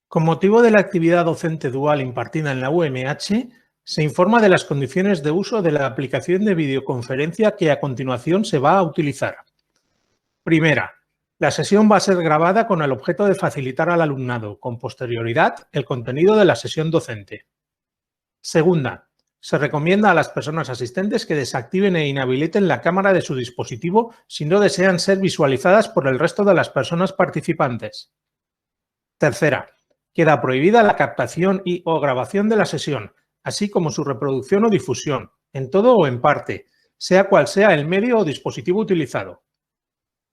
Con motivo de la actividad docente dual impartida en la UMH, se informa de las condiciones de uso de la aplicación de videoconferencia que a continuación se va a utilizar. Primera, la sesión va a ser grabada con el objeto de facilitar al alumnado, con posterioridad, el contenido de la sesión docente. Segunda, se recomienda a las personas asistentes que desactiven e inhabiliten la cámara de su dispositivo si no desean ser visualizadas por el resto de las personas participantes. Tercera, queda prohibida la captación o grabación de la sesión, así como su reproducción o difusión, en todo o en parte, sea cual sea el medio o dispositivo utilizado.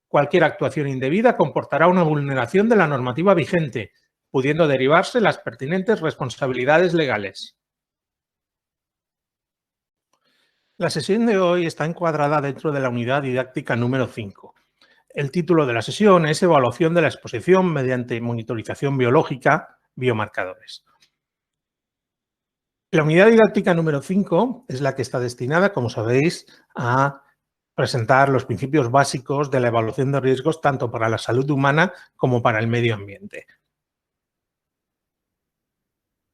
Cualquier actuación indebida comportará una vulneración de la normativa vigente, pudiendo derivarse las pertinentes responsabilidades legales. La sesión de hoy está encuadrada dentro de la unidad didáctica número 5. El título de la sesión es Evaluación de la exposición mediante monitorización biológica, biomarcadores. La unidad didáctica número 5 es la que está destinada, como sabéis, a presentar los principios básicos de la evaluación de riesgos tanto para la salud humana como para el medio ambiente.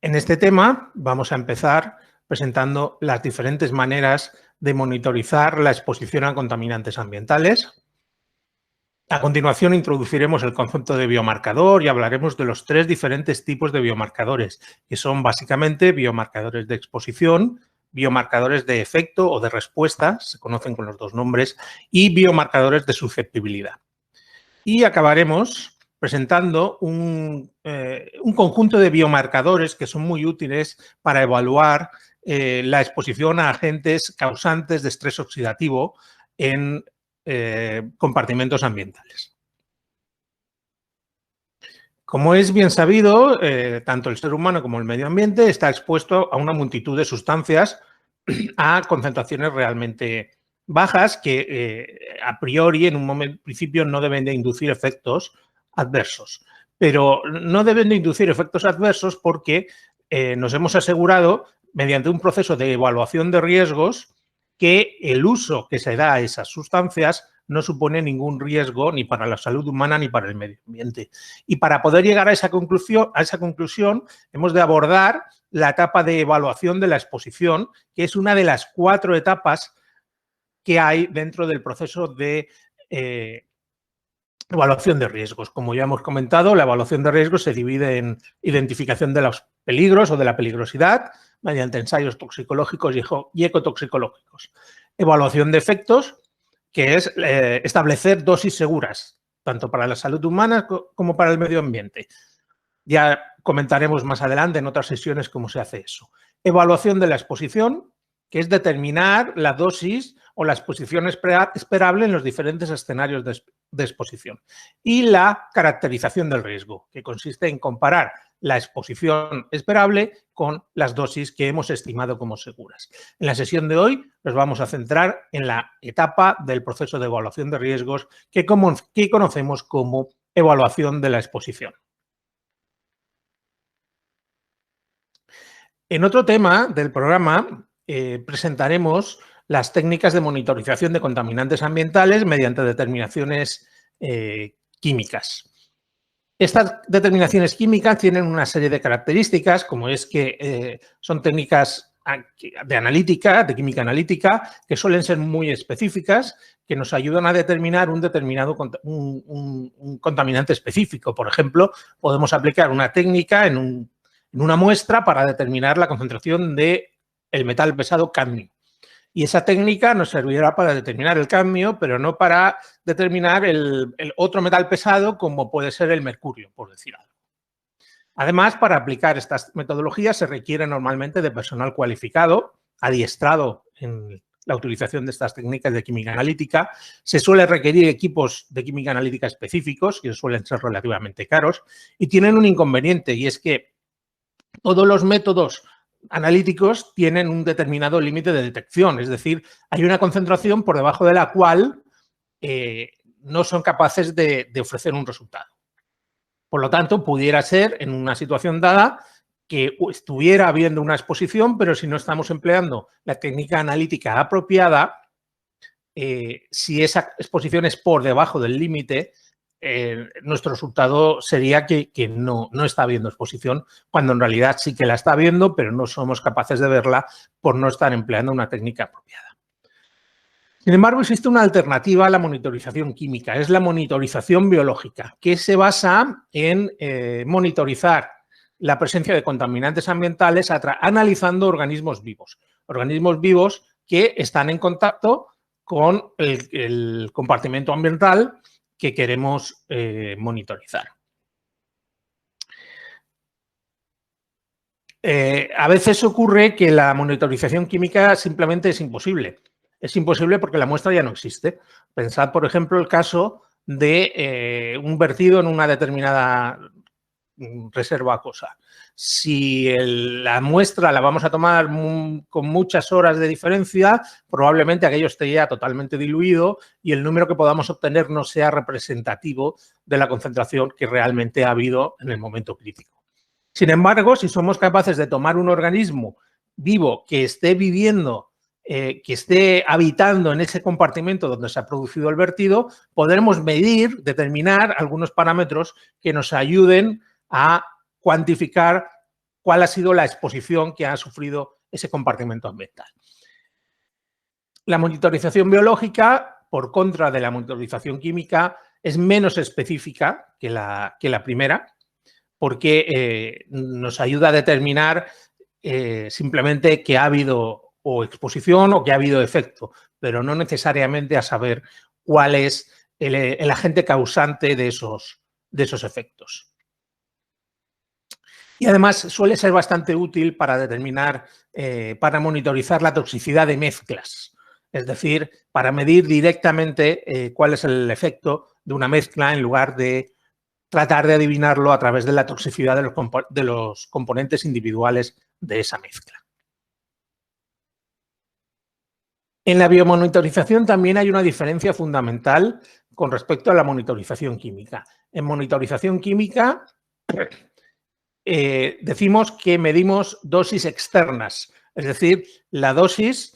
En este tema vamos a empezar presentando las diferentes maneras de monitorizar la exposición a contaminantes ambientales. A continuación introduciremos el concepto de biomarcador y hablaremos de los 3 diferentes tipos de biomarcadores, que son básicamente biomarcadores de exposición, biomarcadores de efecto o de respuesta, se conocen con los 2 nombres, y biomarcadores de susceptibilidad. Y acabaremos presentando un conjunto de biomarcadores que son muy útiles para evaluar la exposición a agentes causantes de estrés oxidativo en compartimentos ambientales. Como es bien sabido, tanto el ser humano como el medio ambiente está expuesto a una multitud de sustancias a concentraciones realmente bajas que a priori en un principio no deben de inducir efectos adversos. Pero no deben de inducir efectos adversos porque nos hemos asegurado mediante un proceso de evaluación de riesgos que el uso que se da a esas sustancias no supone ningún riesgo ni para la salud humana ni para el medio ambiente. Y para poder llegar a esa conclusión hemos de abordar la etapa de evaluación de la exposición, que es una de las 4 etapas que hay dentro del proceso de evaluación de riesgos. Como ya hemos comentado, la evaluación de riesgos se divide en identificación de los peligros o de la peligrosidad mediante ensayos toxicológicos y ecotoxicológicos. Evaluación de efectos, que es establecer dosis seguras, tanto para la salud humana como para el medio ambiente. Ya comentaremos más adelante en otras sesiones cómo se hace eso. Evaluación de la exposición, que es determinar la dosis o la exposición esperable en los diferentes escenarios de exposición. Y la caracterización del riesgo, que consiste en comparar la exposición esperable con las dosis que hemos estimado como seguras. En la sesión de hoy nos vamos a centrar en la etapa del proceso de evaluación de riesgos que conocemos como evaluación de la exposición. En otro tema del programa presentaremos las técnicas de monitorización de contaminantes ambientales mediante determinaciones químicas. Estas determinaciones químicas tienen una serie de características, como es que son técnicas de química analítica, que suelen ser muy específicas, que nos ayudan a determinar un contaminante específico. Por ejemplo, podemos aplicar una técnica en una muestra para determinar la concentración del metal pesado cadmio. Y esa técnica nos servirá para determinar el cadmio, pero no para determinar el otro metal pesado como puede ser el mercurio, por decir algo. Además, para aplicar estas metodologías se requiere normalmente de personal cualificado, adiestrado en la utilización de estas técnicas de química analítica. Se suele requerir equipos de química analítica específicos, que suelen ser relativamente caros, y tienen un inconveniente, y es que todos los métodos analíticos tienen un determinado límite de detección, es decir, hay una concentración por debajo de la cual no son capaces de ofrecer un resultado. Por lo tanto, pudiera ser, en una situación dada, que estuviera habiendo una exposición, pero si no estamos empleando la técnica analítica apropiada, si esa exposición es por debajo del límite, nuestro resultado sería que no está habiendo exposición, cuando en realidad sí que la está habiendo, pero no somos capaces de verla por no estar empleando una técnica apropiada. Sin embargo, existe una alternativa a la monitorización química, es la monitorización biológica, que se basa en monitorizar la presencia de contaminantes ambientales analizando organismos vivos que están en contacto con el compartimento ambiental que queremos monitorizar. A veces ocurre que la monitorización química simplemente es imposible. Es imposible porque la muestra ya no existe. Pensad, por ejemplo, el caso de un vertido en una determinada reserva acuosa. Si la muestra la vamos a tomar con muchas horas de diferencia, probablemente aquello esté ya totalmente diluido y el número que podamos obtener no sea representativo de la concentración que realmente ha habido en el momento crítico. Sin embargo, si somos capaces de tomar un organismo vivo que esté viviendo, que esté habitando en ese compartimento donde se ha producido el vertido, podremos determinar algunos parámetros que nos ayuden a cuantificar cuál ha sido la exposición que ha sufrido ese compartimento ambiental. La monitorización biológica, por contra de la monitorización química, es menos específica que la primera, porque nos ayuda a determinar simplemente que ha habido o exposición o que ha habido efecto, pero no necesariamente a saber cuál es el agente causante de esos efectos. Y además suele ser bastante útil para determinar, para monitorizar la toxicidad de mezclas, es decir, para medir directamente cuál es el efecto de una mezcla en lugar de tratar de adivinarlo a través de la toxicidad de los componentes individuales de esa mezcla. En la biomonitorización también hay una diferencia fundamental con respecto a la monitorización química. En monitorización química decimos que medimos dosis externas, es decir, la dosis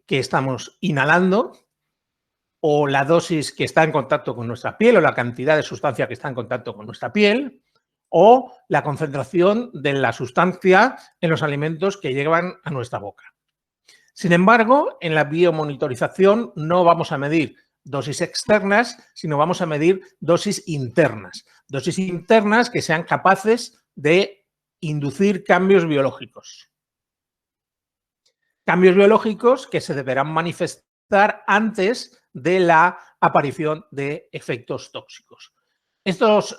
que estamos inhalando o la dosis que está en contacto con nuestra piel o la cantidad de sustancia que está en contacto con nuestra piel o la concentración de la sustancia en los alimentos que llegan a nuestra boca. Sin embargo, en la biomonitorización no vamos a medir dosis externas, sino vamos a medir dosis internas. Dosis internas que sean capaces de inducir cambios biológicos. Cambios biológicos que se deberán manifestar antes de la aparición de efectos tóxicos. Estos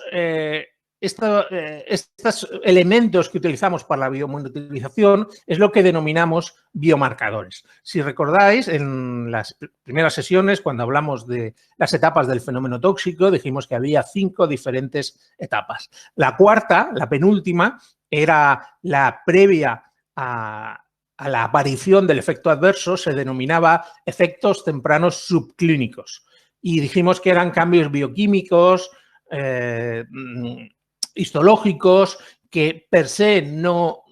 elementos que utilizamos para la biomonitorización es lo que denominamos biomarcadores. Si recordáis, en las primeras sesiones, cuando hablamos de las etapas del fenómeno tóxico, dijimos que había 5 diferentes etapas. La cuarta, la penúltima, era la previa a la aparición del efecto adverso, se denominaba efectos tempranos subclínicos. Y dijimos que eran cambios bioquímicos, histológicos, que per se no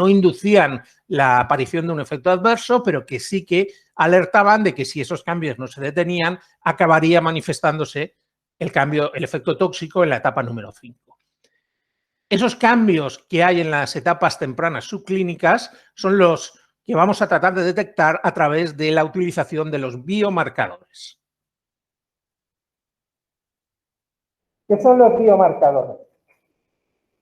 inducían la aparición de un efecto adverso, pero que sí que alertaban de que si esos cambios no se detenían, acabaría manifestándose el efecto tóxico en la etapa número 5. Esos cambios que hay en las etapas tempranas subclínicas son los que vamos a tratar de detectar a través de la utilización de los biomarcadores. ¿Qué son los biomarcadores?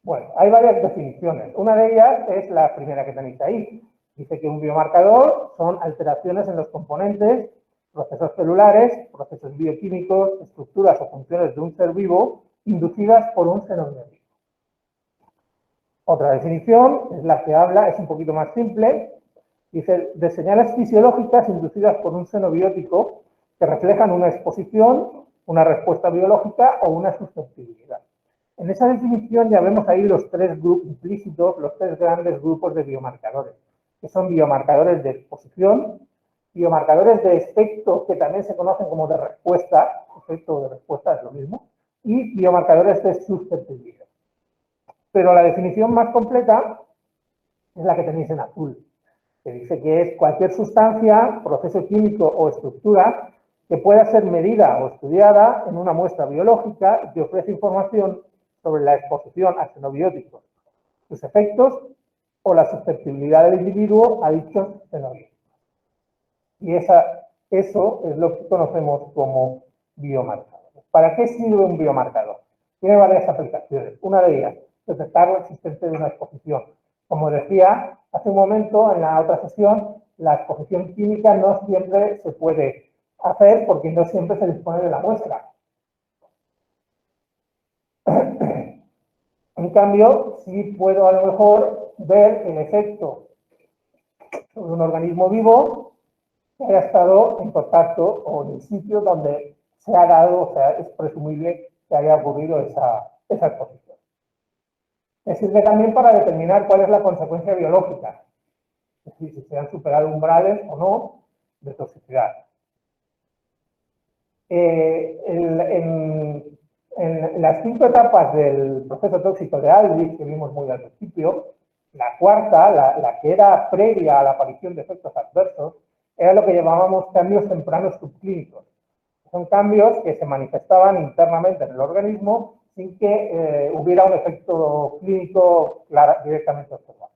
Bueno, hay varias definiciones. Una de ellas es la primera que tenéis ahí. Dice que un biomarcador son alteraciones en los componentes, procesos celulares, procesos bioquímicos, estructuras o funciones de un ser vivo inducidas por un xenobiótico. Otra definición es la que habla, es un poquito más simple, dice de señales fisiológicas inducidas por un xenobiótico que reflejan una exposición, una respuesta biológica o una susceptibilidad. En esa definición ya vemos ahí los 3 grupos implícitos, los 3 grandes grupos de biomarcadores, que son biomarcadores de exposición, biomarcadores de efecto, que también se conocen como de respuesta, efecto de respuesta es lo mismo, y biomarcadores de susceptibilidad. Pero la definición más completa es la que tenéis en azul, que dice que es cualquier sustancia, proceso químico o estructura que pueda ser medida o estudiada en una muestra biológica y que ofrece información sobre la exposición a xenobióticos, sus efectos o la susceptibilidad del individuo a dichos xenobióticos. Y eso es lo que conocemos como biomarcador. ¿Para qué sirve un biomarcador? Tiene varias aplicaciones. Una de ellas, detectar la existencia de una exposición. Como decía hace un momento en la otra sesión, la exposición química no siempre se puede hacer porque no siempre se dispone de la muestra. En cambio, sí puedo a lo mejor ver el efecto sobre un organismo vivo que haya estado en contacto o en el sitio donde se ha dado, o sea, es presumible que haya ocurrido esa exposición. Me sirve también para determinar cuál es la consecuencia biológica, es decir, si se han superado umbrales o no de toxicidad. En las 5 etapas del proceso tóxico de Aldrich, que vimos muy al principio, la cuarta, la que era previa a la aparición de efectos adversos, era lo que llamábamos cambios tempranos subclínicos. Son cambios que se manifestaban internamente en el organismo sin que hubiera un efecto clínico directamente observado.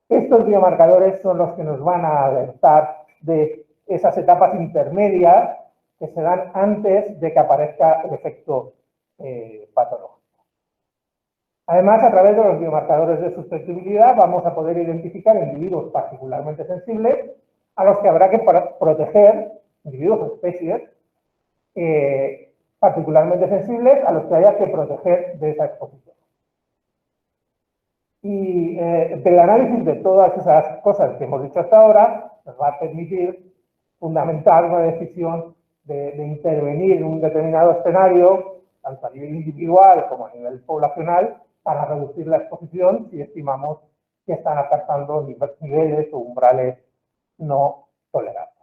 Estos biomarcadores son los que nos van a alertar de esas etapas intermedias que se dan antes de que aparezca el efecto patológico. Además, a través de los biomarcadores de susceptibilidad vamos a poder identificar individuos particularmente sensibles a los que habrá que proteger, individuos o especies particularmente sensibles a los que haya que proteger de esa exposición. Y del análisis de todas esas cosas que hemos dicho hasta ahora nos va a permitir fundamentar una decisión de intervenir en un determinado escenario, tanto a nivel individual como a nivel poblacional, para reducir la exposición si estimamos que están alcanzando niveles o umbrales no tolerables.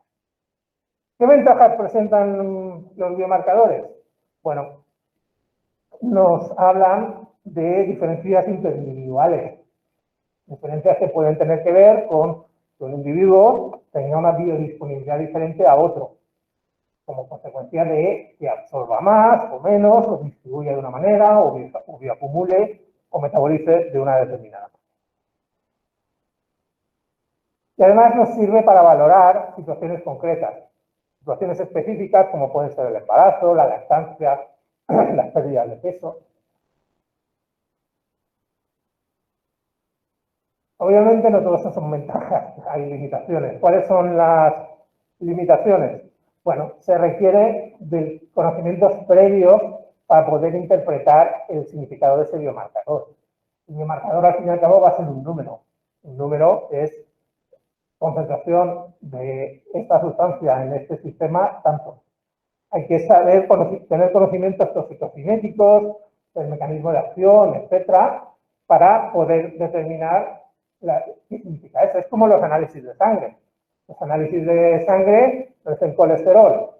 ¿Qué ventajas presentan los biomarcadores? Bueno, nos hablan de diferencias interindividuales, diferencias que pueden tener que ver con que un individuo tenga una biodisponibilidad diferente a otro, como consecuencia de que absorba más o menos, o distribuya de una manera, o bioacumule o metabolice de una determinada manera. Y además nos sirve para valorar situaciones concretas, situaciones específicas como pueden ser el embarazo, la lactancia, las pérdidas de peso. Obviamente no todo eso son ventajas, hay limitaciones. ¿Cuáles son las limitaciones? Bueno, se requiere de conocimientos previos para poder interpretar el significado de ese biomarcador. El biomarcador, al fin y al cabo, va a ser un número. Un número es concentración de esta sustancia en este sistema, tanto. Hay que saber, tener conocimientos toxicocinéticos, el mecanismo de acción, etcétera, para poder determinar qué significa eso. Es como los análisis de sangre. Los análisis de sangre es el colesterol.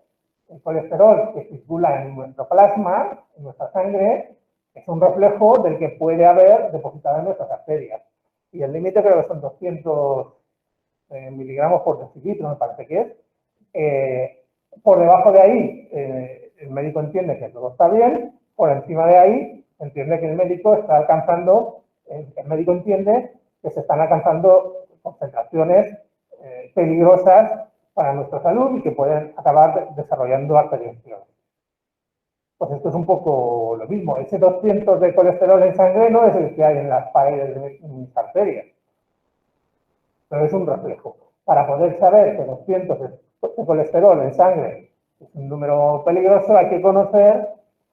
El colesterol que circula en nuestro plasma, en nuestra sangre, es un reflejo del que puede haber depositado en nuestras arterias. Y el límite creo que son 200 miligramos por decilitro, me parece que es. Por debajo de ahí, el médico entiende que todo está bien. Por encima de ahí, entiende que el médico está alcanzando, el médico entiende que se están alcanzando concentraciones peligrosas para nuestra salud y que pueden acabar desarrollando arteriosclerosis. Pues esto es un poco lo mismo. Ese 200 de colesterol en sangre no es el que hay en las paredes de mis arterias, pero es un reflejo. Para poder saber que 200 de colesterol en sangre es un número peligroso, hay que conocer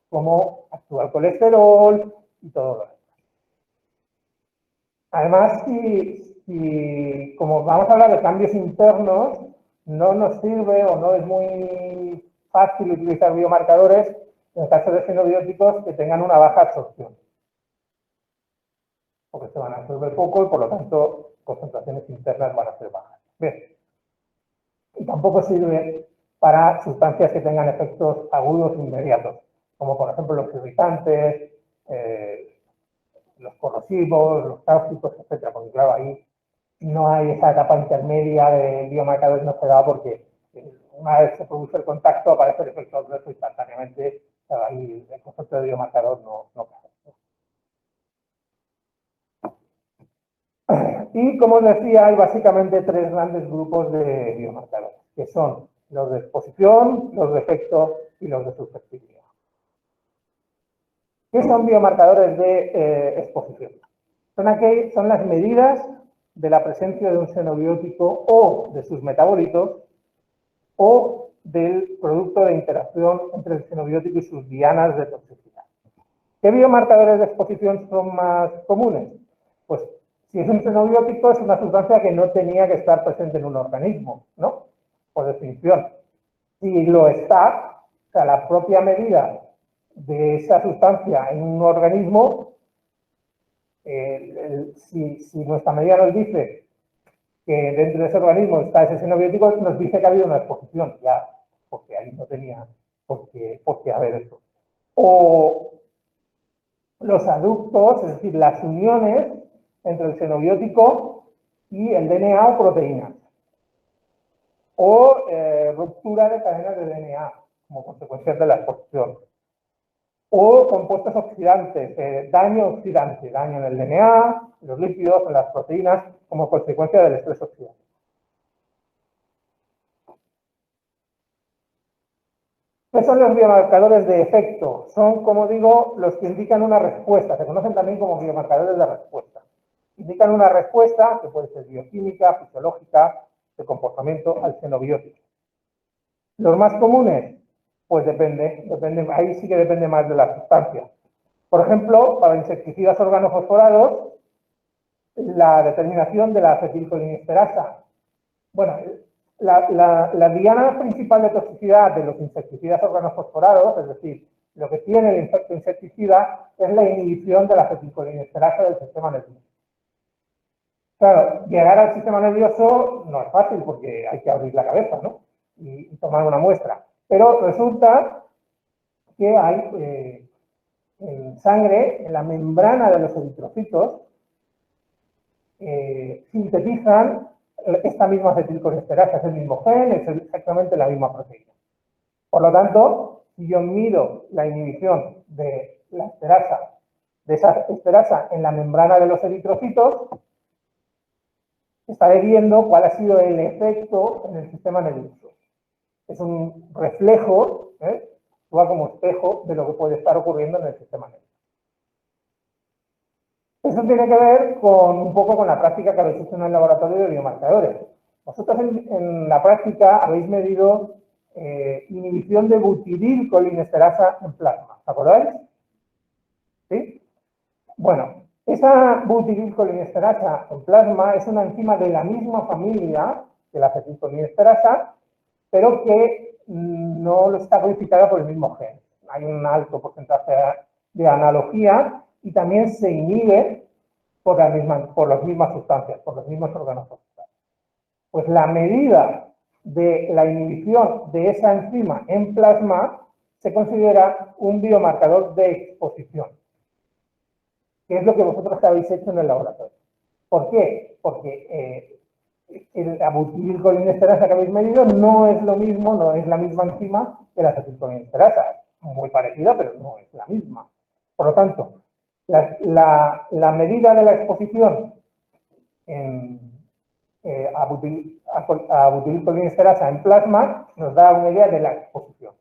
cómo actúa el colesterol y todo lo demás. Además, si como vamos a hablar de cambios internos, no nos sirve o no es muy fácil utilizar biomarcadores en el caso de xenobióticos que tengan una baja absorción, porque se van a absorber poco y por lo tanto concentraciones internas van a ser bajas. Bien. Y tampoco sirve para sustancias que tengan efectos agudos e inmediatos, como por ejemplo los irritantes, los corrosivos, los tóxicos, etcétera, porque claro, ahí no hay esa etapa intermedia de biomarcadores, no se da porque una vez se produce el contacto aparece el efecto adverso instantáneamente, ahí el concepto de biomarcador no cabe. Y como os decía, hay básicamente tres grandes grupos de biomarcadores, que son los de exposición, los de efecto y los de susceptibilidad. ¿Qué son biomarcadores de exposición? Son las medidas de la presencia de un xenobiótico o de sus metabolitos o del producto de interacción entre el xenobiótico y sus dianas de toxicidad. ¿Qué biomarcadores de exposición son más comunes? Pues si es un xenobiótico, es una sustancia que no tenía que estar presente en un organismo, ¿no? Por definición. Si lo está, o sea, la propia medida de esa sustancia en un organismo, si nuestra medida nos dice que dentro de ese organismo está ese xenobiótico, nos dice que ha habido una exposición, ya, porque ahí no tenía por qué haber eso. O los aductos, es decir, las uniones entre el xenobiótico y el DNA o proteínas. O ruptura de cadenas de DNA como consecuencia de la exposición. O compuestos oxidantes, daño oxidante, daño en el DNA, en los lípidos, en las proteínas, como consecuencia del estrés oxidante. ¿Qué son los biomarcadores de efecto? Son, como digo, los que indican una respuesta. Se conocen también como biomarcadores de respuesta. Indican una respuesta que puede ser bioquímica, fisiológica, de comportamiento al xenobiótico. Los más comunes, pues depende, ahí sí que depende más de la sustancia. Por ejemplo, para insecticidas organofosforados, la determinación de la acetilcolinesterasa. Bueno, la diana principal de toxicidad de los insecticidas organofosforados, es decir, lo que tiene el insecticida, es la inhibición de la acetilcolinesterasa del sistema nervioso. Claro, llegar al sistema nervioso no es fácil porque hay que abrir la cabeza, ¿no? Y tomar una muestra. Pero resulta que hay en sangre, en la membrana de los eritrocitos, sintetizan esta misma acetilcolinesterasa, es el mismo gen, es exactamente la misma proteína. Por lo tanto, si yo mido la inhibición de la esterasa, de esa esterasa en la membrana de los eritrocitos, estaré viendo cuál ha sido el efecto en el sistema nervioso. Es un reflejo, actúa como espejo de lo que puede estar ocurriendo en el sistema nervioso. Eso tiene que ver un poco con la práctica que habéis hecho en el laboratorio de biomarcadores. Vosotros en la práctica habéis medido inhibición de butililcolinesterasa en plasma. ¿Os acordáis? ¿Sí? Bueno, esa butililcolinesterasa en plasma es una enzima de la misma familia que la acetilcolinesterasa, pero que no lo está codificada por el mismo gen. Hay un alto porcentaje de analogía y también se inhibe por las mismas sustancias, por los mismos órganos. Pues la medida de la inhibición de esa enzima en plasma se considera un biomarcador de exposición, que es lo que vosotros habéis hecho en el laboratorio. ¿Por qué? Porque la butililcolinesterasa que habéis medido no es lo mismo, no es la misma enzima que la acetilcolinesterasa. Muy parecida, pero no es la misma. Por lo tanto, la medida de la exposición a butililcolinesterasa en plasma nos da una idea de la exposición.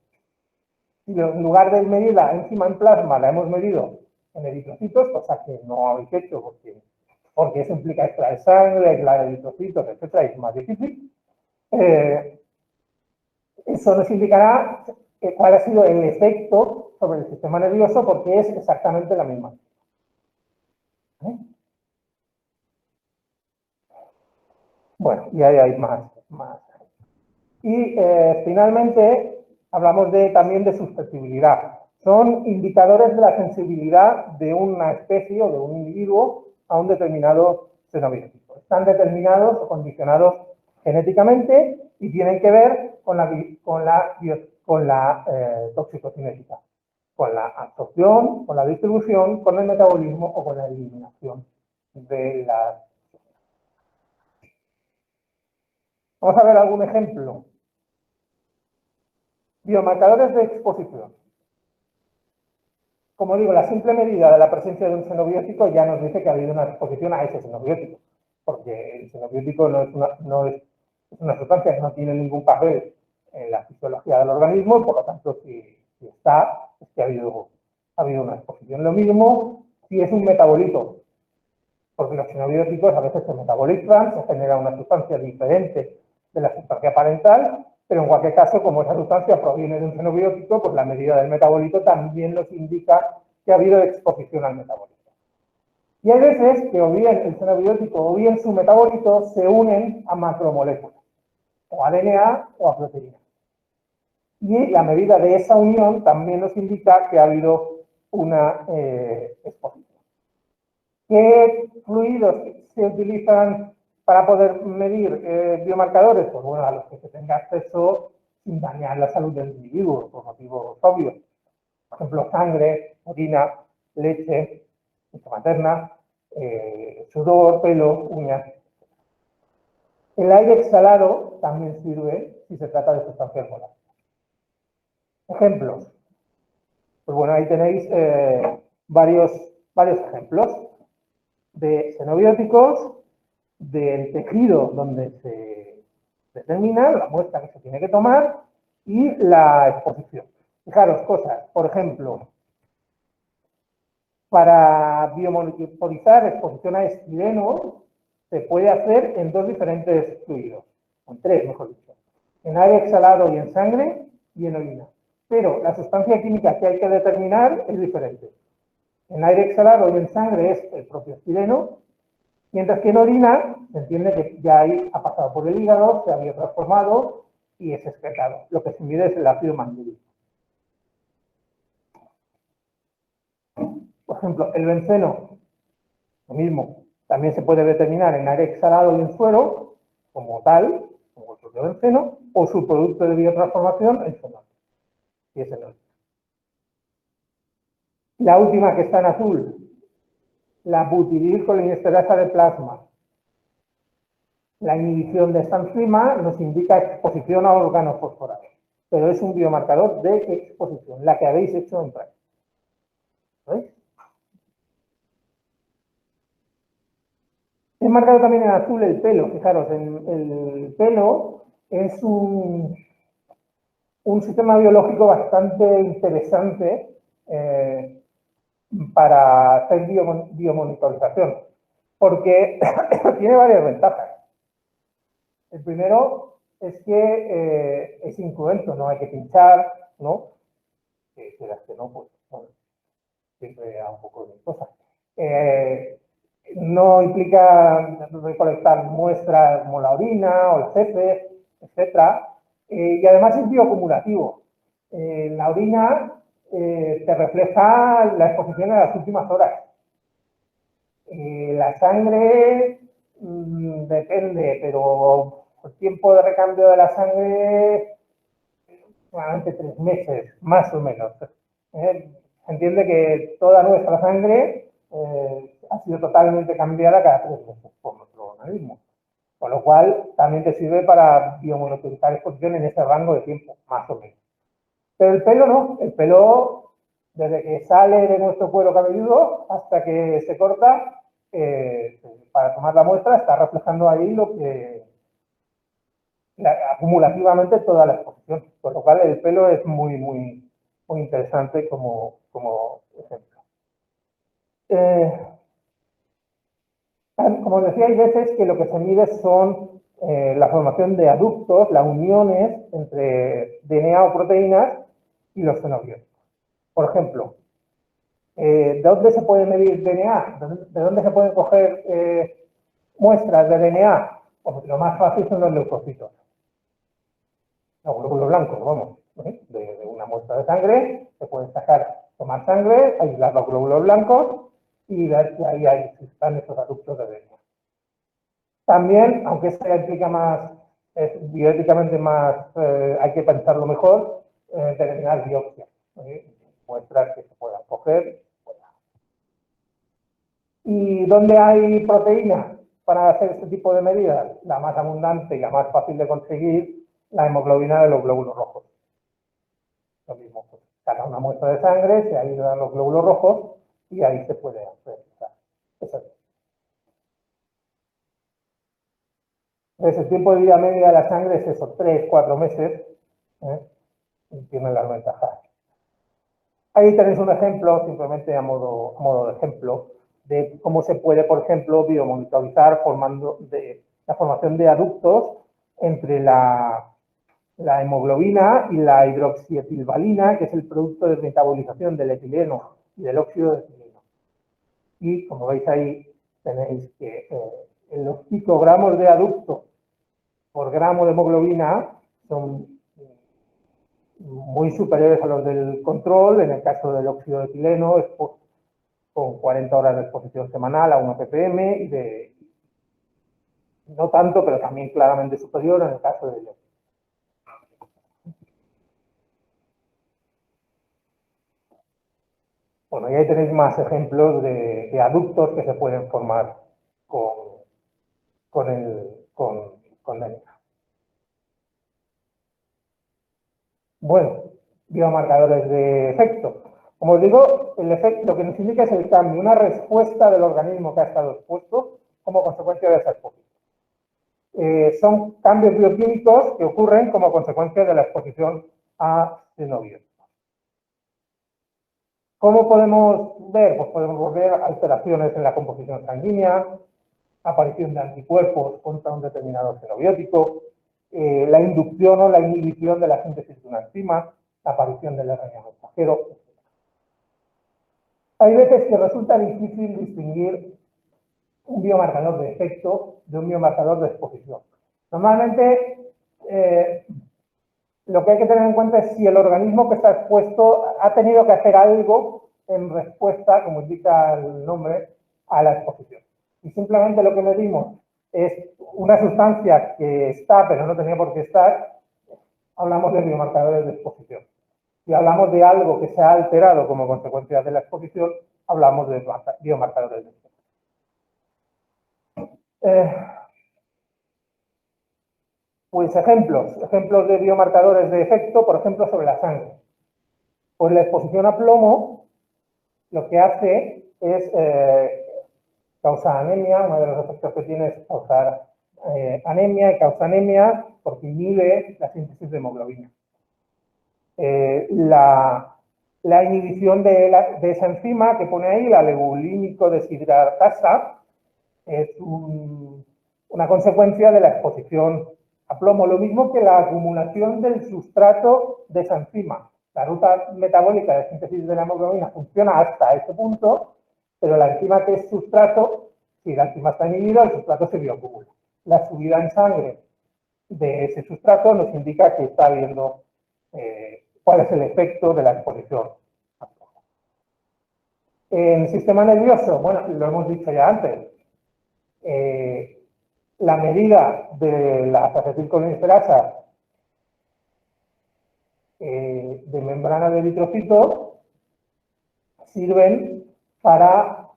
Si en lugar de medir la enzima en plasma la hemos medido en eritrocitos, cosa que no habéis hecho porque eso implica extraer sangre, aislar eritrocitos, etcétera, y es más difícil, eso nos indicará cuál ha sido el efecto sobre el sistema nervioso porque es exactamente la misma. Bueno, y ahí hay más. Y finalmente hablamos también de susceptibilidad. Son indicadores de la sensibilidad de una especie o de un individuo a un determinado xenobiótico. Están determinados o condicionados genéticamente y tienen que ver con la toxicocinética. con la absorción, con la distribución, con el metabolismo o con la eliminación de las. Vamos a ver algún ejemplo. Biomarcadores de exposición. Como digo, la simple medida de la presencia de un xenobiótico ya nos dice que ha habido una exposición a ese xenobiótico, porque el xenobiótico no es una sustancia que no tiene ningún papel en la fisiología del organismo, por lo tanto, si está, es que ha habido una exposición. Lo mismo si es un metabolito, porque los xenobióticos a veces se metabolizan, se genera una sustancia diferente de la sustancia parental, pero en cualquier caso, como esa sustancia proviene de un xenobiótico, pues la medida del metabolito también nos indica que ha habido exposición al metabolito. Y hay veces que o bien el xenobiótico o bien su metabolito se unen a macromoléculas, o a DNA o a proteína. Y la medida de esa unión también nos indica que ha habido una exposición. ¿Qué fluidos se utilizan para poder medir biomarcadores? Pues bueno, a los que se tenga acceso sin dañar la salud del individuo, por motivos obvios. Por ejemplo, sangre, orina, leche materna, sudor, pelo, uñas. El aire exhalado también sirve si se trata de sustancias volátiles. Ejemplos. Pues bueno, ahí tenéis varios ejemplos de xenobióticos, del tejido donde se determina, la muestra que se tiene que tomar y la exposición. Fijaros, cosas, por ejemplo, para biomonitorizar exposición a estireno se puede hacer en dos diferentes fluidos, en tres, mejor dicho, en aire exhalado y en sangre y en orina. Pero la sustancia química que hay que determinar es diferente. En aire exhalado y en sangre es el propio estireno, mientras que en orina se entiende que ya ahí ha pasado por el hígado, se había transformado y es excretado. Lo que se mide es el ácido mandílico. Por ejemplo, el benceno, lo mismo, también se puede determinar en aire exhalado y en suero, como tal, como el propio benceno, o su producto de biotransformación, el fenol, y es el. La última que está en azul, la butirylcolinesterasa de plasma. La inhibición de esta enzima nos indica exposición a órganos fosforados, pero es un biomarcador de exposición, la que habéis hecho en práctica. ¿Veis? He marcado también en azul el pelo. Fijaros, el pelo es un sistema biológico bastante interesante para hacer biomonitorización, porque tiene varias ventajas. El primero es que es incruento, no hay que pinchar, ¿no? Que no, pues, bueno, siempre da un poco de cosas. No implica recolectar muestras como la orina o las heces, etc. Y además es bioacumulativo. La orina te refleja la exposición en las últimas horas. La sangre depende, pero el tiempo de recambio de la sangre aproximadamente 3 meses, más o menos. Se entiende que toda nuestra sangre ha sido totalmente cambiada cada 3 meses por nuestro organismo. Con lo cual, también te sirve para biomonitorizar exposición en ese rango de tiempo, más o menos. Pero el pelo no. El pelo, desde que sale de nuestro cuero cabelludo hasta que se corta, para tomar la muestra, está reflejando ahí lo que acumulativamente toda la exposición. Por lo cual, el pelo es muy, muy, muy interesante como ejemplo. Como os decía, hay veces que lo que se mide son la formación de aductos, las uniones entre DNA o proteínas y los xenobióticos. Por ejemplo, ¿de dónde se puede medir DNA? ¿De dónde se pueden coger muestras de DNA? Pues lo más fácil son los leucocitos. Los glóbulos blancos, vamos. De una muestra de sangre se puede tomar sangre, aislar los glóbulos blancos y ver que ahí están esos aductos de DNA. También, aunque esto implica más, es bioéticamente más, hay que pensarlo mejor, determinar biopsia. muestras que se puedan coger. ¿Y dónde hay proteína para hacer este tipo de medidas? La más abundante y la más fácil de conseguir, la hemoglobina de los glóbulos rojos. Lo mismo, pues, saca una muestra de sangre, se aíslan los glóbulos rojos y ahí se puede hacer. Entonces, el tiempo de vida media de la sangre es eso, 3-4 meses. Y tienen las ventajas. Ahí tenéis un ejemplo, simplemente a modo de ejemplo, de cómo se puede, por ejemplo, biomonitorizar la formación de aductos entre la hemoglobina y la hidroxietilvalina, que es el producto de metabolización del etileno y del óxido de etileno. Y como veis ahí, tenéis que los picogramos de aducto por gramo de hemoglobina son muy superiores a los del control. En el caso del óxido de etileno es con 40 horas de exposición semanal a 1 ppm y no tanto, pero también claramente superior en el caso del óxido. Bueno, y ahí tenéis más ejemplos de aductos que se pueden formar con DNK. Bueno, biomarcadores de efecto. Como os digo, el efecto lo que nos indica es el cambio, una respuesta del organismo que ha estado expuesto como consecuencia de esa exposición. Son cambios bioquímicos que ocurren como consecuencia de la exposición a xenobióticos. ¿Cómo podemos ver? Pues podemos ver alteraciones en la composición sanguínea, aparición de anticuerpos contra un determinado xenobiótico, la inducción o la inhibición de la síntesis de una enzima, la aparición del RNA mensajero, etc. Hay veces que resulta difícil distinguir un biomarcador de efecto de un biomarcador de exposición. Normalmente, lo que hay que tener en cuenta es si el organismo que está expuesto ha tenido que hacer algo en respuesta, como indica el nombre, a la exposición. Y simplemente lo que medimos es una sustancia que está, pero no tenía por qué estar, hablamos de biomarcadores de exposición. Si hablamos de algo que se ha alterado como consecuencia de la exposición, hablamos de biomarcadores de efecto. Pues ejemplos de biomarcadores de efecto, por ejemplo, sobre la sangre. Pues la exposición a plomo lo que hace es causar anemia. Uno de los efectos que tiene es causar anemia, y causa anemia porque inhibe la síntesis de hemoglobina. La inhibición de esa enzima que pone ahí, la legulínico deshidratasa, es una consecuencia de la exposición a plomo, lo mismo que la acumulación del sustrato de esa enzima. La ruta metabólica de síntesis de la hemoglobina funciona hasta ese punto, pero la enzima que es sustrato, si la enzima está inhibida, el sustrato se bioacumula. La subida en sangre de ese sustrato nos indica que está habiendo cuál es el efecto de la exposición a plomo. En el sistema nervioso, bueno, lo hemos dicho ya antes, la medida de las acetilcolinesterasas de membrana de eritrocitos sirven para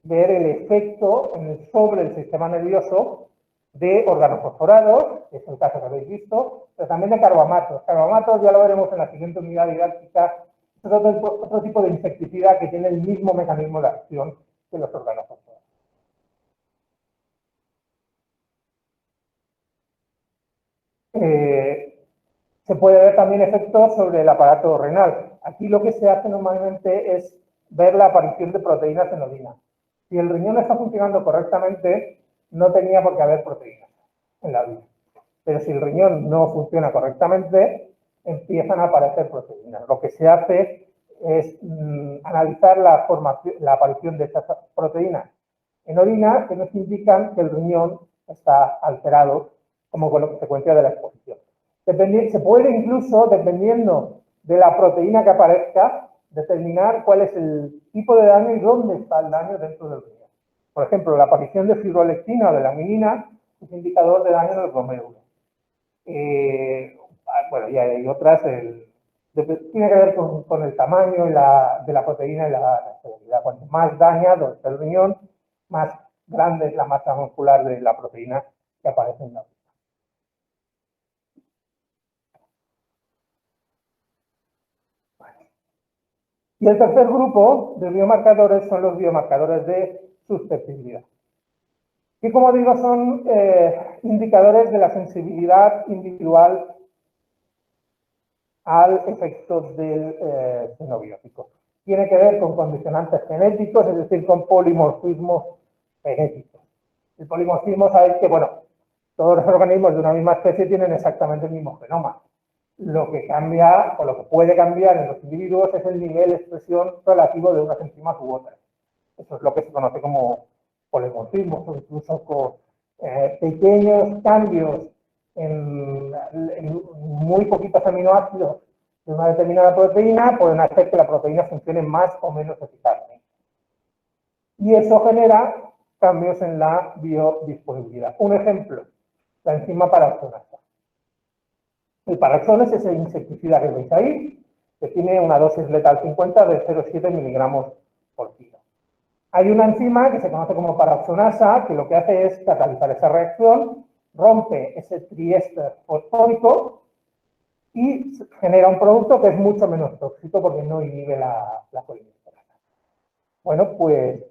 ver el efecto sobre el sistema nervioso de organofosforados, que es el caso que habéis visto, pero también de carbamatos. Carbamatos ya lo veremos en la siguiente unidad didáctica, es otro tipo de insecticida que tiene el mismo mecanismo de acción que los organofosforados. Se puede ver también efectos sobre el aparato renal. Aquí lo que se hace normalmente es ver la aparición de proteínas en orina. Si el riñón está funcionando correctamente, no tenía por qué haber proteínas en la orina. Pero si el riñón no funciona correctamente, empiezan a aparecer proteínas. Lo que se hace es analizar la aparición de estas proteínas en orina, que nos indican que el riñón está alterado como consecuencia de la exposición. Se puede incluso, dependiendo de la proteína que aparezca, determinar cuál es el tipo de daño y dónde está el daño dentro del riñón. Por ejemplo, la aparición de fibrolectina o de laminina es indicador de daño en el glomérulo. Bueno, y hay otras del Tiene que ver con el tamaño de la proteína y la estabilidad. Cuanto más dañado está el riñón, más grande es la masa molecular de la proteína que aparece en la orina. Y el tercer grupo de biomarcadores son los biomarcadores de susceptibilidad, que, como digo, son indicadores de la sensibilidad individual al efecto del xenobiótico. Tiene que ver con condicionantes genéticos, es decir, con polimorfismos genéticos. El polimorfismo, sabéis que, bueno, todos los organismos de una misma especie tienen exactamente el mismo genoma. Lo que cambia, o lo que puede cambiar en los individuos, es el nivel de expresión relativo de unas enzimas u otras. Eso es lo que se conoce como polimorfismo, o incluso con pequeños cambios en muy poquitos aminoácidos de una determinada proteína pueden hacer que la proteína funcione más o menos eficazmente. Y eso genera cambios en la biodisponibilidad. Un ejemplo, la enzima paraxonasa. El paraxón es ese insecticida que veis ahí, que tiene una dosis letal 50 de 0,7 miligramos por kilo. Hay una enzima que se conoce como paraxonasa, que lo que hace es catalizar esa reacción, rompe ese triéster fosfórico y genera un producto que es mucho menos tóxico porque no inhibe la colinesterasa. Bueno, pues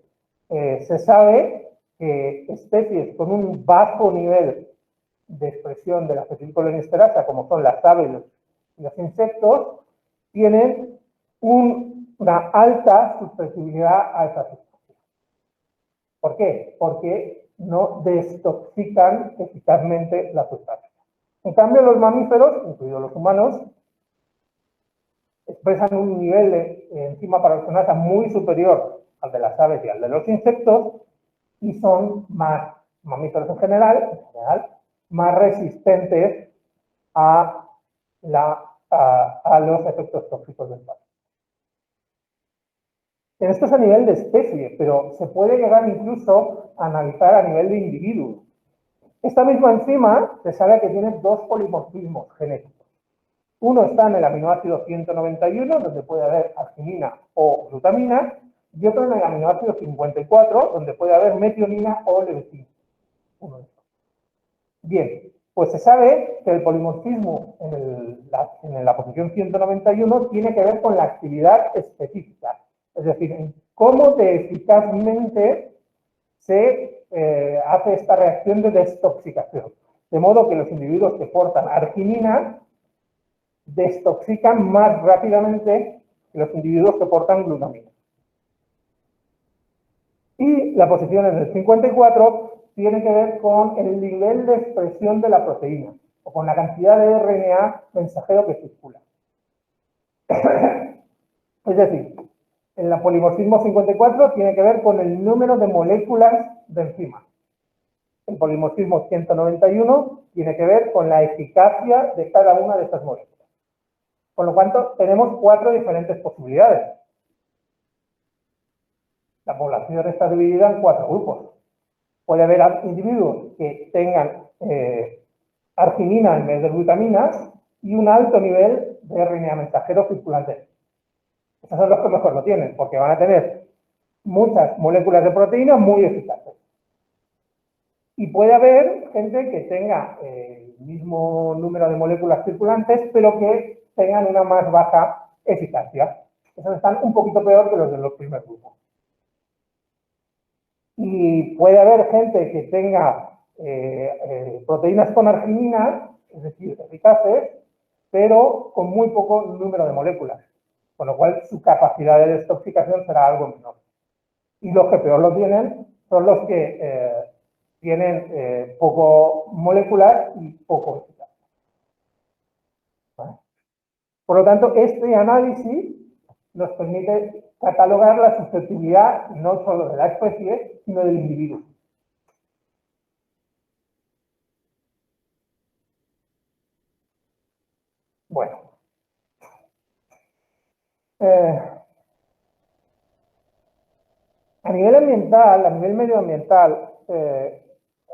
se sabe que especies con un bajo nivel de expresión de la acetilcolinesterasa, como son las aves y los insectos, tienen una alta susceptibilidad a esa sustancia. ¿Por qué? Porque no destoxican eficazmente la sustancia. En cambio, los mamíferos, incluidos los humanos, expresan un nivel de enzima paraxonasa muy superior al de las aves y al de los insectos, y son más mamíferos en general, más resistentes a los efectos tóxicos del plástico. Esto es a nivel de especie, pero se puede llegar incluso a analizar a nivel de individuo. Esta misma enzima se sabe que tiene dos polimorfismos genéticos. Uno está en el aminoácido 191, donde puede haber arginina o glutamina, y otro en el aminoácido 54, donde puede haber metionina o leucina. Bien, pues se sabe que el polimorfismo en la posición 191 tiene que ver con la actividad específica, es decir, en cómo de eficazmente se hace esta reacción de destoxicación. De modo que los individuos que portan arginina destoxican más rápidamente que los individuos que portan glutamina. Y la posición en el 54 tiene que ver con el nivel de expresión de la proteína o con la cantidad de RNA mensajero que circula. Es decir, en el polimorfismo 54 tiene que ver con el número de moléculas de enzima. El polimorfismo 191 tiene que ver con la eficacia de cada una de estas moléculas. Por lo tanto, tenemos 4 diferentes posibilidades. La población está dividida en 4 grupos. Puede haber individuos que tengan arginina en vez de glutaminas y un alto nivel de RNA mensajero circulante. Esos son los que mejor lo tienen, porque van a tener muchas moléculas de proteína muy eficaces. Y puede haber gente que tenga el mismo número de moléculas circulantes, pero que tengan una más baja eficacia. Esos están un poquito peor que los de los primeros grupos. Y puede haber gente que tenga proteínas con arginina, es decir, eficaces, pero con muy poco número de moléculas, con lo cual su capacidad de destoxicación será algo menor. Y los que peor lo tienen son los que tienen poco molecular y poco eficaz. ¿Vale? Por lo tanto, este análisis nos permite catalogar la susceptibilidad no solo de la especie, sino del individuo. Bueno. A nivel medioambiental,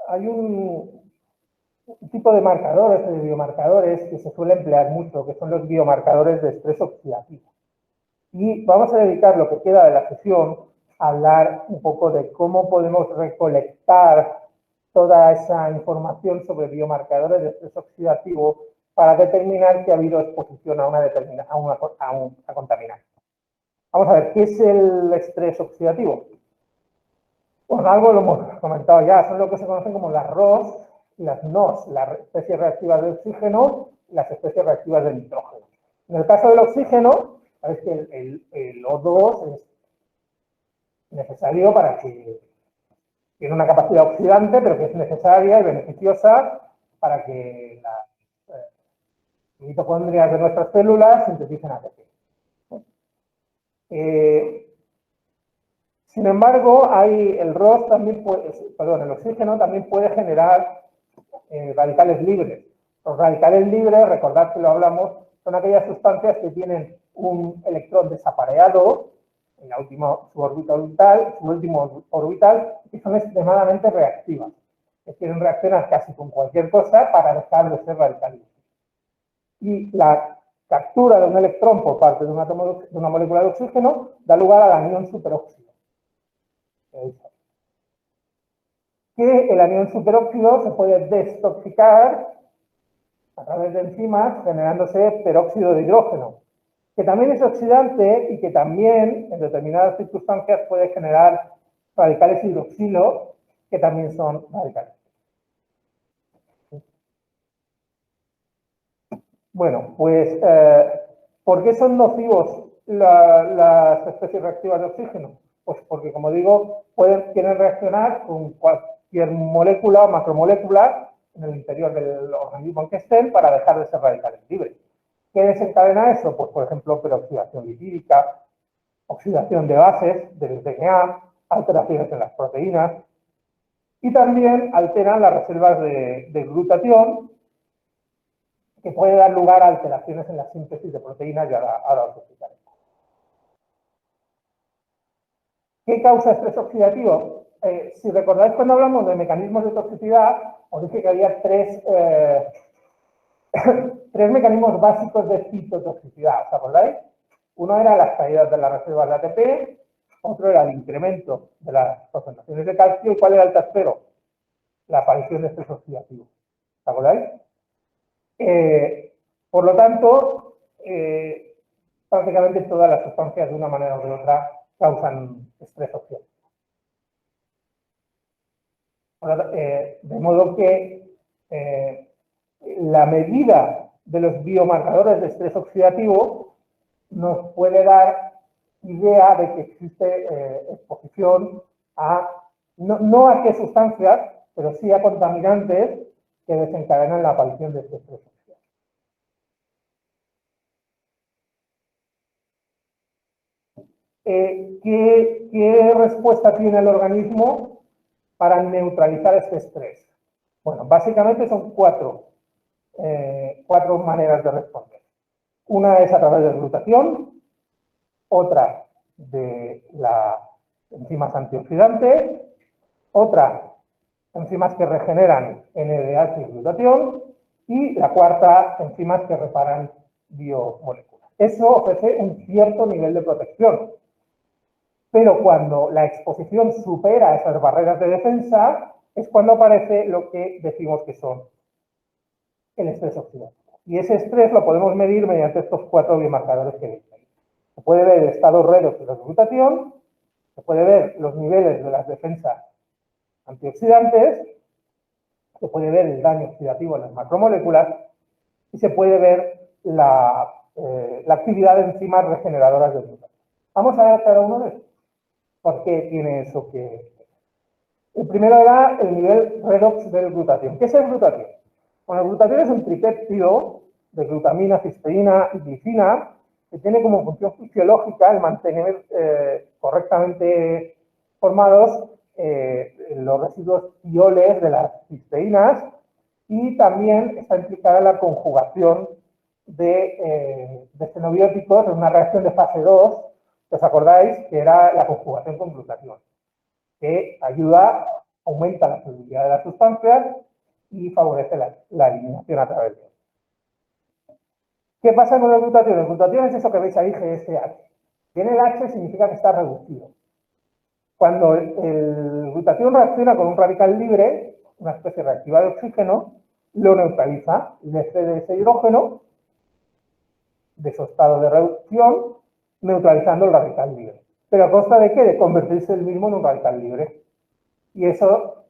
hay un un tipo de marcadores, de biomarcadores que se suele emplear mucho, que son los biomarcadores de estrés oxidativo. Y vamos a dedicar lo que queda de la sesión a hablar un poco de cómo podemos recolectar toda esa información sobre biomarcadores de estrés oxidativo para determinar que ha habido exposición a un contaminante. Vamos a ver, ¿qué es el estrés oxidativo? Pues algo lo hemos comentado ya, son lo que se conocen como las ROS y las NOS, las especies reactivas de oxígeno y las especies reactivas de nitrógeno. En el caso del oxígeno, sabéis que el O2 es necesario para que tiene una capacidad oxidante, pero que es necesaria y beneficiosa para que las mitocondrias de nuestras células sinteticen ATP. Sin embargo, el ROS también el oxígeno también puede generar radicales libres. Los radicales libres, recordad que lo hablamos, son aquellas sustancias que tienen un electrón desapareado en la última su último orbital, y son extremadamente reactivas. Que quieren reaccionar casi con cualquier cosa para dejar de ser radicales. Y la captura de un electrón por parte de una molécula de oxígeno da lugar al anión superóxido. Que el anión superóxido se puede destoxicar a través de enzimas generándose peróxido de hidrógeno, que también es oxidante y que también en determinadas circunstancias puede generar radicales hidroxilo, que también son radicales. Bueno, pues, ¿por qué son nocivos las especies reactivas de oxígeno? Pues porque, como digo, quieren reaccionar con cualquier molécula o macromolécula en el interior del organismo en que estén para dejar de ser radicales libres. ¿Qué desencadena eso? Pues, por ejemplo, peroxidación lipídica, oxidación de bases del DNA, alteraciones en las proteínas, y también alteran las reservas de glutatión, que puede dar lugar a alteraciones en la síntesis de proteínas, y ahora os explicaré. ¿Qué causa estrés oxidativo? Si recordáis cuando hablamos de mecanismos de toxicidad, os dije que había tres mecanismos básicos de citotoxicidad, ¿os acordáis? Uno era las caídas de las reservas de ATP, otro era el incremento de las concentraciones de calcio, y ¿cuál era el tercero? La aparición de estrés oxidativo, ¿os acordáis? Por lo tanto, prácticamente todas las sustancias de una manera o de otra causan estrés oxidativo. De modo que la medida de los biomarcadores de estrés oxidativo nos puede dar idea de que existe exposición no a qué sustancias, pero sí a contaminantes que desencadenan la aparición de este estrés oxidativo. ¿Qué respuesta tiene el organismo para neutralizar este estrés? Bueno, básicamente son cuatro maneras de responder. Una es a través de glutatión, otra de las enzimas antioxidantes, otra enzimas que regeneran NADH y glutatión, y la cuarta, enzimas que reparan biomoléculas. Eso ofrece un cierto nivel de protección. Pero cuando la exposición supera esas barreras de defensa, es cuando aparece lo que decimos que son el estrés oxidativo. Y ese estrés lo podemos medir mediante estos cuatro biomarcadores que veis ahí. Se puede ver el estado redox de la glutatión, se puede ver los niveles de las defensas antioxidantes, se puede ver el daño oxidativo en las macromoléculas y se puede ver la actividad de enzimas regeneradoras del glutatión. Vamos a ver cada uno de estos. ¿Por qué tiene eso que...? El primero era el nivel redox del glutatión. ¿Qué es el glutatión? Bueno, el glutatión es un tripéptido de glutamina, cisteína y glicina que tiene como función fisiológica el mantener correctamente formados los residuos tioles de las cisteínas, y también está implicada en la conjugación de xenobióticos en una reacción de fase 2, ¿os acordáis? Que era la conjugación con glutatión, que aumenta la solubilidad de las sustancias y favorece la eliminación a través de él. ¿Qué pasa con el glutatión? El glutatión es eso que veis ahí, GSH. Tiene el H significa que está reducido. Cuando el glutatión reacciona con un radical libre, una especie reactiva de oxígeno, lo neutraliza, le cede ese hidrógeno de su estado de reducción, neutralizando el radical libre. ¿Pero a costa de qué? De convertirse el mismo en un radical libre. Y eso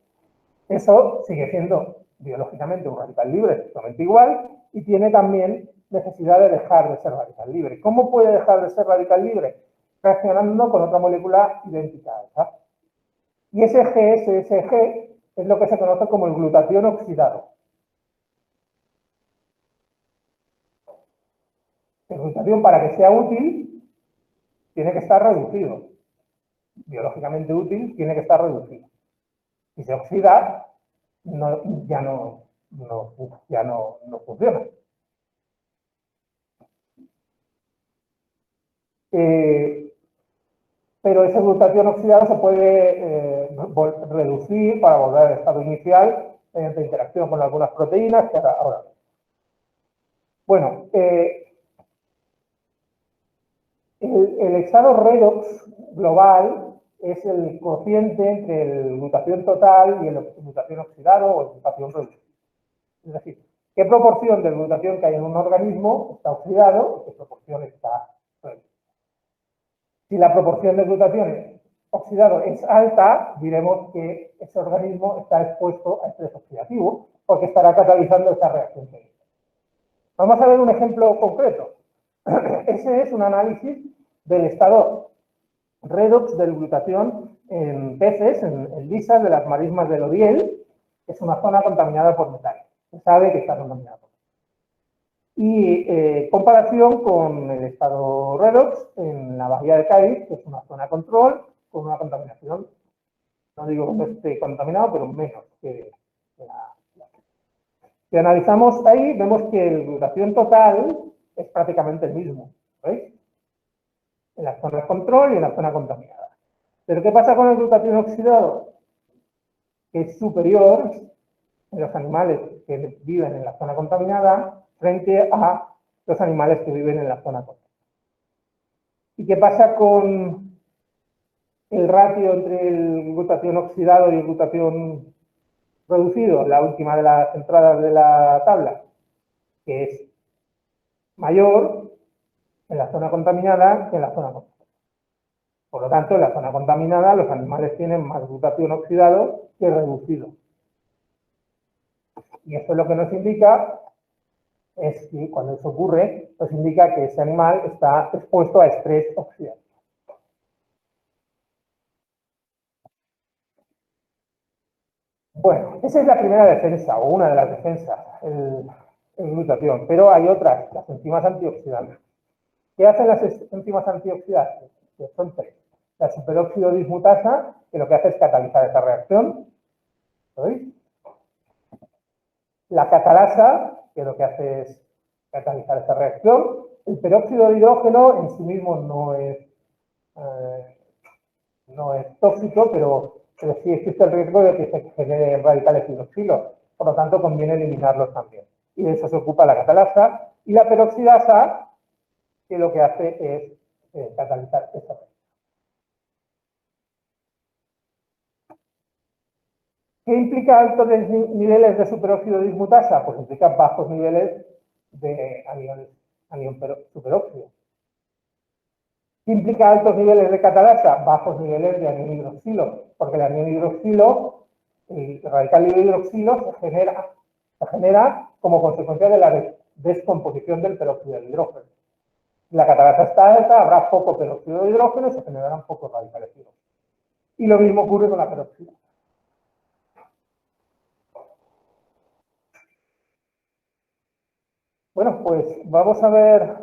sigue siendo biológicamente un radical libre exactamente igual y tiene también necesidad de dejar de ser radical libre. ¿Cómo puede dejar de ser radical libre? Reaccionando con otra molécula idéntica a esa. Y ese GSSG es lo que se conoce como el glutatión oxidado. El glutatión, para que sea útil, tiene que estar reducido. Biológicamente útil, tiene que estar reducido. Si se oxida, ya no funciona. Pero ese glutatión oxidado se puede reducir para volver al estado inicial mediante interacción con algunas proteínas que ahora. Bueno, el estado redox global es el cociente entre el glutatión total y el glutatión oxidado o el glutatión reducido. Es decir, qué proporción del glutatión que hay en un organismo está oxidado y qué proporción está reducida. Si la proporción de glutatión oxidado es alta, diremos que ese organismo está expuesto a estrés oxidativo porque estará catalizando esta reacción química. Vamos a ver un ejemplo concreto. Ese es un análisis del estado redox del glutatión en peces, en lisas de las marismas del Odiel, que es una zona contaminada por metal. Se sabe que está contaminada por metal. Y comparación con el estado redox en la bahía de Cádiz, que es una zona control con una contaminación, no digo que no esté contaminado, pero menos que la. Si analizamos ahí, vemos que el glutatión total es prácticamente el mismo, ¿veis? En la zona control y en la zona contaminada. Pero ¿qué pasa con el glutatión oxidado? Que es superior en los animales que viven en la zona contaminada frente a los animales que viven en la zona contaminada. ¿Y qué pasa con el ratio entre el glutatión oxidado y el glutatión reducido? La última de las entradas de la tabla, que es mayor en la zona contaminada que en la zona contaminada. Por lo tanto, en la zona contaminada los animales tienen más glutatión oxidado que reducido. Y esto lo que nos indica es que cuando eso ocurre, nos indica que ese animal está expuesto a estrés oxidativo. Bueno, esa es la primera defensa, o una de las defensas, el glutatión. Pero hay otras, las enzimas antioxidantes. ¿Qué hacen las enzimas antioxidantes? Que son tres. La superóxido dismutasa, que lo que hace es catalizar esa reacción. ¿Lo veis? La catalasa, que lo que hace es catalizar esta reacción. El peróxido de hidrógeno en sí mismo no es tóxico, pero sí existe el riesgo de que se generen radicales hidroxilos. Por lo tanto, conviene eliminarlos también. Y de eso se ocupa la catalasa. Y la peroxidasa, que lo que hace es catalizar esta reacción. ¿Qué implica altos niveles de superóxido dismutasa? Pues implica bajos niveles de anión superóxido. ¿Qué implica altos niveles de catalasa? Bajos niveles de anión hidroxilo, porque el anión hidroxilo, el radical libre hidroxilo, se genera como consecuencia de la descomposición del peróxido de hidrógeno. Si la catalasa está alta, habrá poco peróxido de hidrógeno y se generarán pocos radicales hidrógenos. Y lo mismo ocurre con la peroxida. Bueno, pues vamos a ver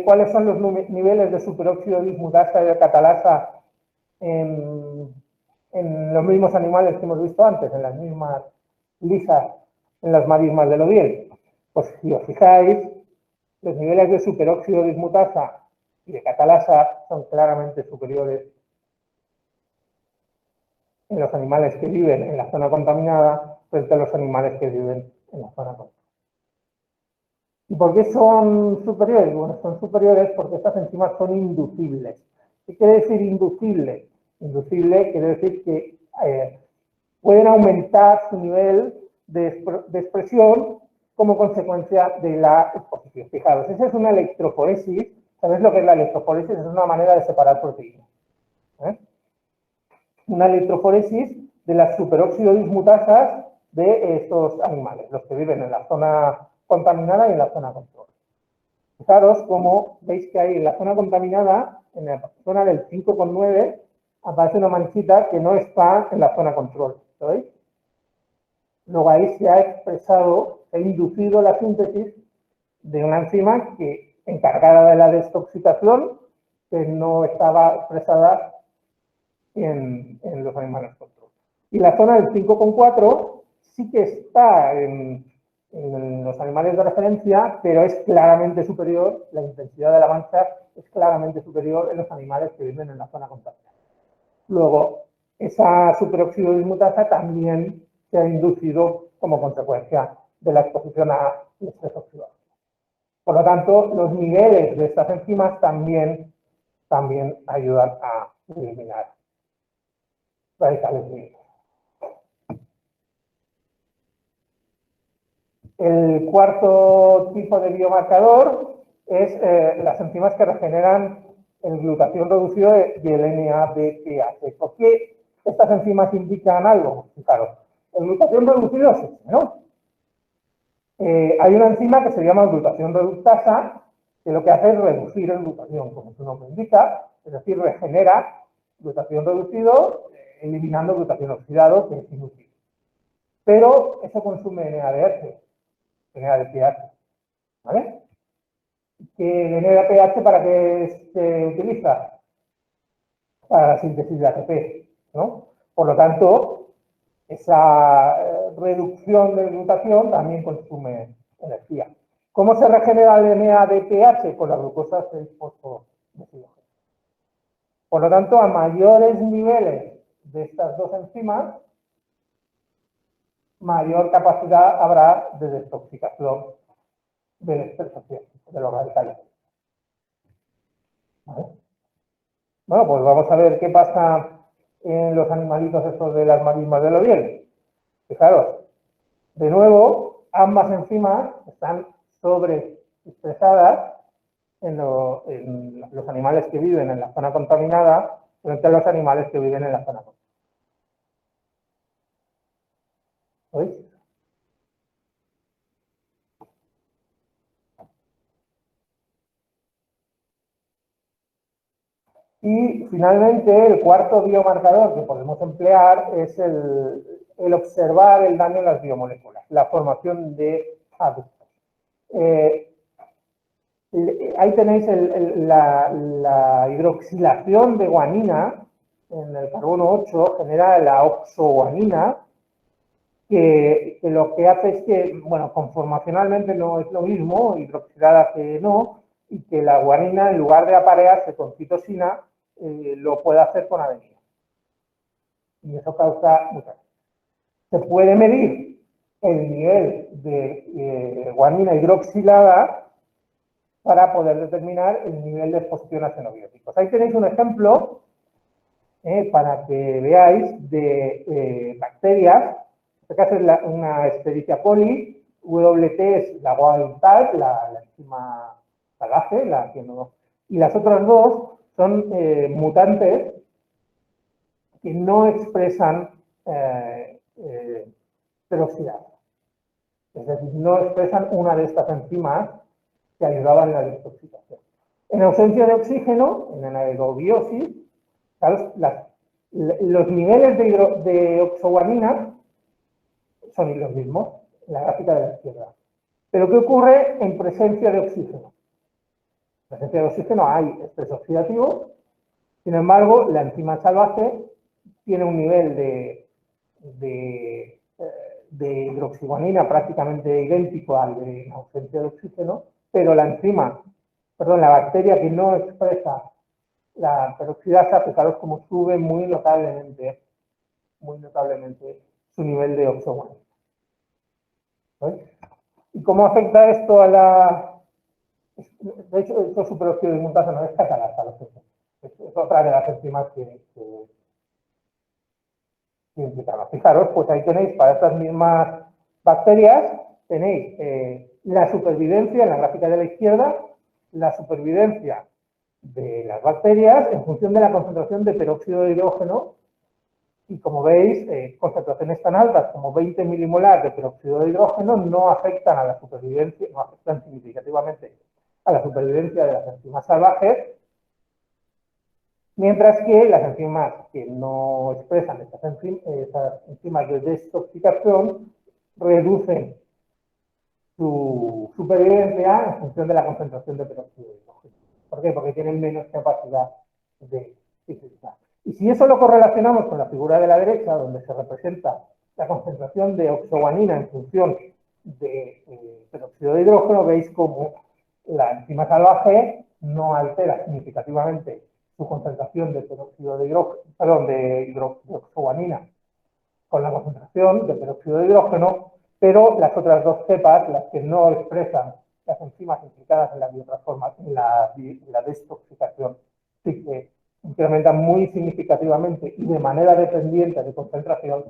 cuáles son los niveles de superóxido dismutasa y de catalasa en los mismos animales que hemos visto antes, en las mismas lisas, en las marismas del Odiel. Pues si os fijáis, los niveles de superóxido dismutasa y de catalasa son claramente superiores en los animales que viven en la zona contaminada frente a los animales que viven en la zona control. ¿Y por qué son superiores? Bueno, son superiores porque estas enzimas son inducibles. ¿Qué quiere decir inducible? Inducible quiere decir que pueden aumentar su nivel de expresión como consecuencia de la exposición. Fijaros, esa es una electroforesis. ¿Sabéis lo que es la electroforesis? Es una manera de separar proteínas. Una electroforesis de las superóxido dismutasas de estos animales, los que viven en la zona contaminada y en la zona control. Fijaros cómo veis que ahí en la zona contaminada, en la zona del 5,9, aparece una manchita que no está en la zona control. ¿Lo veis? Luego ahí se ha expresado, se ha inducido la síntesis de una enzima que encargada de la desintoxicación, que no estaba expresada en los animales control. Y la zona del 5,4 sí que está en los animales de referencia, pero es claramente superior, la intensidad de la mancha es claramente superior en los animales que viven en la zona contaminada. Luego, esa superóxido dismutasa también se ha inducido como consecuencia de la exposición a estrés oxidógeno. Por lo tanto, los niveles de estas enzimas también ayudan a eliminar radicales libres. El cuarto tipo de biomarcador es las enzimas que regeneran el glutatión reducido y el NADPH. ¿Por qué estas enzimas indican algo? Fijaros, el glutatión reducido es este, ¿no? Hay una enzima que se llama glutatión reductasa, que lo que hace es reducir el glutatión, como su nombre indica, es decir, regenera glutatión reducido, eliminando glutatión oxidado, que es inútil. Pero eso consume NADH, ¿vale? ¿Que el NADPH para qué se utiliza? Para la síntesis de ATP, ¿no? Por lo tanto, esa reducción de glutatión también consume energía. ¿Cómo se regenera el NADPH? Con la glucosa 6-fosfodeshidrogenasa. Por lo tanto, a mayores niveles de estas dos enzimas, mayor capacidad habrá de desintoxicación de la expresación de los radicales. ¿Vale? Bueno, pues vamos a ver qué pasa en los animalitos estos de las marismas de Loriel. Fijaros, de nuevo, ambas enzimas están sobreexpresadas en los animales que viven en la zona contaminada frente a los animales que viven en la zona contaminada. ¿Veis? Y finalmente, el cuarto biomarcador que podemos emplear es el observar el daño en las biomoléculas, la formación de hábitos. Ahí tenéis la hidroxilación de guanina en el carbono 8, genera la oxoguanina, que lo que hace es que, bueno, conformacionalmente no es lo mismo, hidroxilada que no, y que la guanina, en lugar de aparearse con citosina, lo puede hacer con adenina. Y eso causa muchas. Se puede medir el nivel de guanina hidroxilada para poder determinar el nivel de exposición a xenobióticos. Ahí tenéis un ejemplo para que veáis de bacterias. En este caso es una Escherichia coli, WT es la wild type, la enzima salvaje, la que no, y las otras dos son mutantes que no expresan peroxidasa. Es decir, no expresan una de estas enzimas que ayudaban en la desintoxicación. En ausencia de oxígeno, en anaerobiosis, los niveles de oxoguanina son los mismos, en la gráfica de la izquierda. Pero ¿qué ocurre en presencia de oxígeno? En presencia de oxígeno hay estrés oxidativo, sin embargo, la enzima salvaje tiene un nivel de hidroxiguanina prácticamente idéntico al de ausencia de oxígeno, pero la bacteria que no expresa la peroxidasa, fijaros cómo sube muy notablemente muy notablemente su nivel de oxoguanina. ¿Vale? ¿Y cómo afecta esto a la...? De hecho, esto superóxido de dismutasa no es catalasa, es otra de las enzimas que implicaba. Fijaros, pues ahí tenéis para estas mismas bacterias, tenéis la supervivencia en la gráfica de la izquierda, la supervivencia de las bacterias en función de la concentración de peróxido de hidrógeno y como veis, concentraciones tan altas como 20 milimolar de peróxido de hidrógeno no afectan a la supervivencia, no afectan significativamente a la supervivencia de las enzimas salvajes, mientras que las enzimas que no expresan esas enzimas de desintoxicación reducen su supervivencia en función de la concentración de peróxido de hidrógeno. ¿Por qué? Porque tienen menos capacidad de sintetizar. Y si eso lo correlacionamos con la figura de la derecha, donde se representa la concentración de oxoguanina en función de peróxido de hidrógeno, veis cómo la enzima salvaje no altera significativamente su concentración de peróxido de hidrógeno, perdón, de oxoguanina con la concentración de peróxido de hidrógeno, pero las otras dos cepas, las que no expresan las enzimas implicadas en la biotransformación, en la desintoxicación, sí que incrementan muy significativamente y de manera dependiente de concentración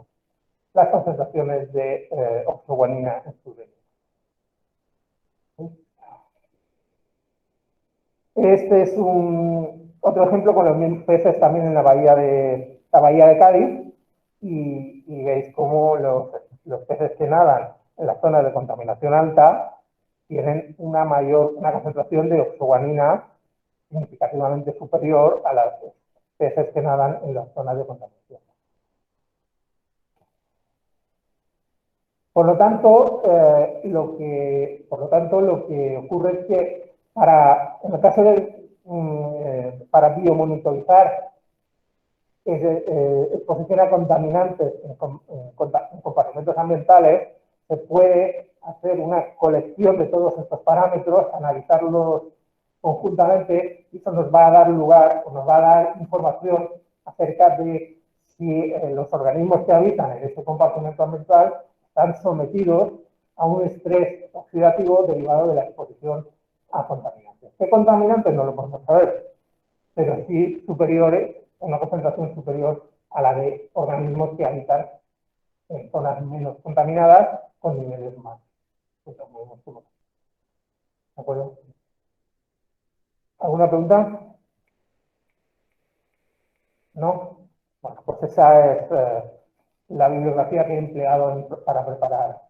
las concentraciones de oxoguanina en su DNA. Este es otro ejemplo con los peces también en la bahía de Cádiz y veis cómo los peces que nadan en las zonas de contaminación alta tienen una concentración de oxoguanina significativamente superior a las peces que nadan en las zonas de contaminación. Por lo tanto, lo que ocurre es que en el caso para biomonitorizar exposición a contaminantes en compartimentos ambientales, se puede hacer una colección de todos estos parámetros, analizarlos conjuntamente, y eso nos va a dar lugar, o nos va a dar información acerca de si los organismos que habitan en ese compartimento ambiental están sometidos a un estrés oxidativo derivado de la exposición a contaminantes. ¿Qué contaminantes? No lo podemos saber, pero sí superiores, una concentración superior a la de organismos que habitan en zonas menos contaminadas con niveles más. ¿De acuerdo? ¿Alguna pregunta? ¿No? Bueno, pues esa es la bibliografía que he empleado para preparar